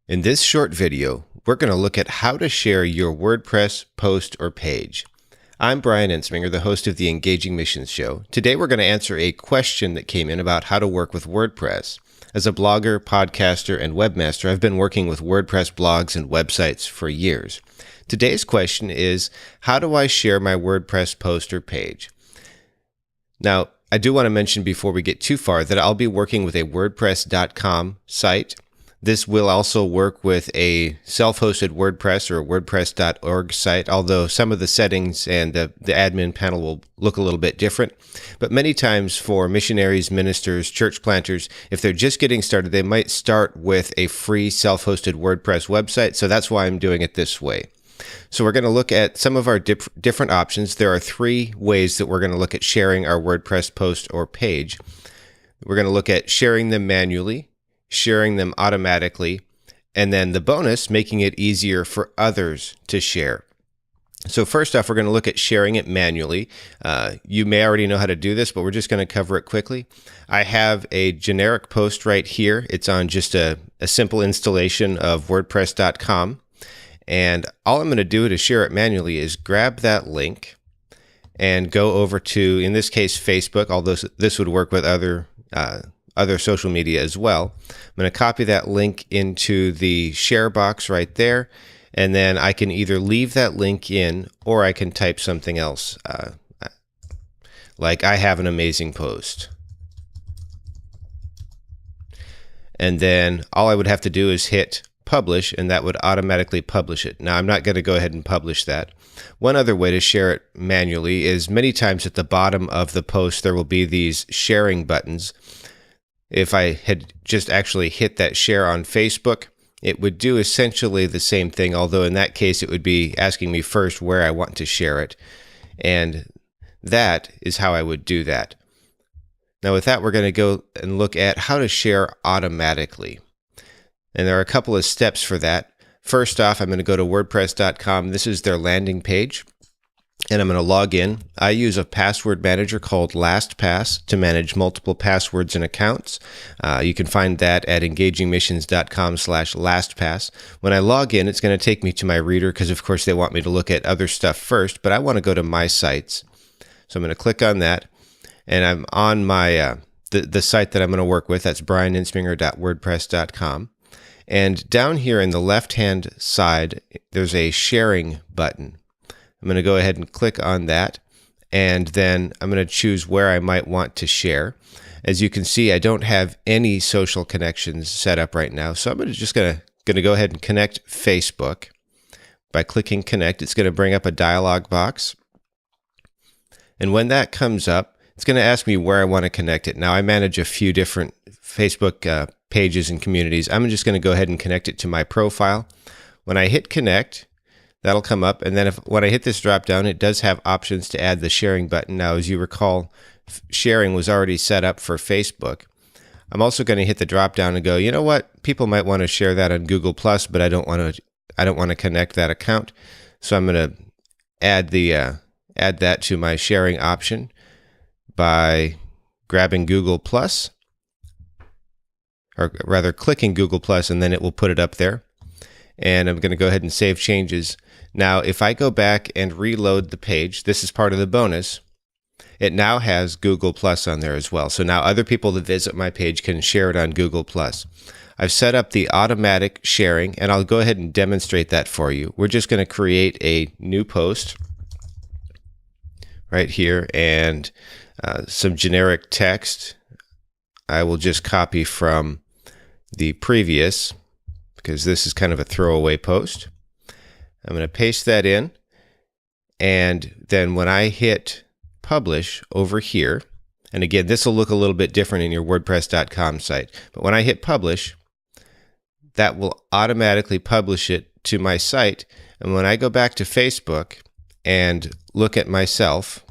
In this short video, we're going to look at how to share your WordPress post or page. I'm Brian Ensminger, the host of the Engaging Missions Show. Today we're going to answer a question that came in about how to work with WordPress. As a blogger, podcaster, and webmaster, I've been working with WordPress blogs and websites for years. Today's question is, how do I share my WordPress post or page? Now, I do want to mention before we get too far that I'll be working with a WordPress.com site. This will also work with a self-hosted WordPress or a WordPress.org site, although some of the settings and the admin panel will look a little bit different. But many times for missionaries, ministers, church planters, if they're just getting started, they might start with a free self-hosted WordPress website. So that's why I'm doing it this way. So we're going to look at some of our different options. There are three ways that we're going to look at sharing our WordPress post or page. We're going to look at sharing them manually, sharing them automatically, and then the bonus, making it easier for others to share. So first off, we're going to look at sharing it manually. You may already know how to do this, but we're just going to cover it quickly. I have a generic post right here. It's on just a simple installation of WordPress.com. And all I'm going to do to share it manually is grab that link and go over to, in this case, Facebook, although this would work with other social media as well. I'm going to copy that link into the share box right there, and then I can either leave that link in or I can type something else, like I have an amazing post. And then all I would have to do is hit publish, and that would automatically publish it. Now, I'm not going to go ahead and publish that. One other way to share it manually is many times at the bottom of the post, there will be these sharing buttons. If I had just actually hit that share on Facebook, it would do essentially the same thing, although in that case, it would be asking me first where I want to share it. And that is how I would do that. Now, with that, we're going to go and look at how to share automatically. And there are a couple of steps for that. First off, I'm going to go to WordPress.com. This is their landing page, and I'm going to log in. I use a password manager called LastPass to manage multiple passwords and accounts. You can find that at engagingmissions.com/LastPass. When I log in, it's going to take me to my reader because, of course, they want me to look at other stuff first, but I want to go to My Sites. So I'm going to click on that, and I'm on my the site that I'm going to work with. That's brianensminger.wordpress.com. And down here in the left-hand side, there's a sharing button. I'm going to go ahead and click on that, and then I'm going to choose where I might want to share. As you can see, I don't have any social connections set up right now, so I'm just going to go ahead and connect Facebook. By clicking connect, it's going to bring up a dialog box. And when that comes up, it's going to ask me where I want to connect it. Now, I manage a few different Facebook pages and communities. I'm just going to go ahead and connect it to my profile. When I hit connect, that'll come up. And then when I hit this drop down, it does have options to add the sharing button. Now, as you recall, sharing was already set up for Facebook. I'm also going to hit the drop down and go, you know what? People might want to share that on Google+, but I don't want to connect that account. So I'm going to add that to my sharing option by grabbing Google+, or rather clicking Google+, and then it will put it up there. And I'm going to go ahead and save changes. Now, if I go back and reload the page, this is part of the bonus, it now has Google+ on there as well. So now other people that visit my page can share it on Google+. I've set up the automatic sharing, and I'll go ahead and demonstrate that for you. We're just going to create a new post right here, and some generic text. I will just copy from the previous, because this is kind of a throwaway post. I'm going to paste that in, and then when I hit publish over here, and again, this will look a little bit different in your WordPress.com site, but when I hit publish, that will automatically publish it to my site. And when I go back to Facebook and look at myself,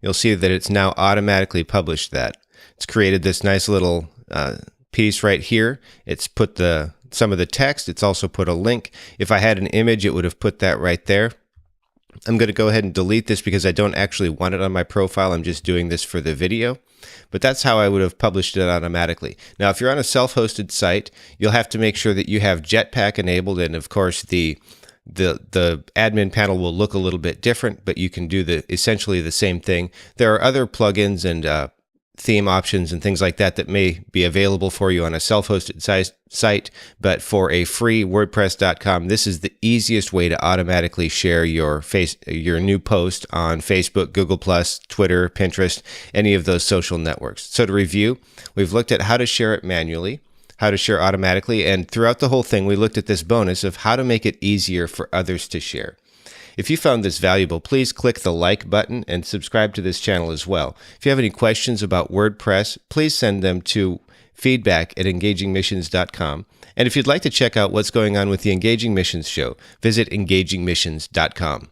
you'll see that it's now automatically published that. It's created this nice little piece right here. It's put some of the text. It's also put a link. If I had an image, it would have put that right there. I'm going to go ahead and delete this because I don't actually want it on my profile. I'm just doing this for the video. But that's how I would have published it automatically. Now, if you're on a self-hosted site, you'll have to make sure that you have Jetpack enabled, and of course the admin panel will look a little bit different, but you can do essentially the same thing. There are other plugins and theme options and things like that that may be available for you on a self-hosted site, but for a free WordPress.com, this is the easiest way to automatically share your new post on Facebook, Google+, Twitter, Pinterest, any of those social networks. So to review, we've looked at how to share it manually, how to share automatically, and throughout the whole thing, we looked at this bonus of how to make it easier for others to share. If you found this valuable, please click the like button and subscribe to this channel as well. If you have any questions about WordPress, please send them to feedback@engagingmissions.com. And if you'd like to check out what's going on with the Engaging Missions show, visit engagingmissions.com.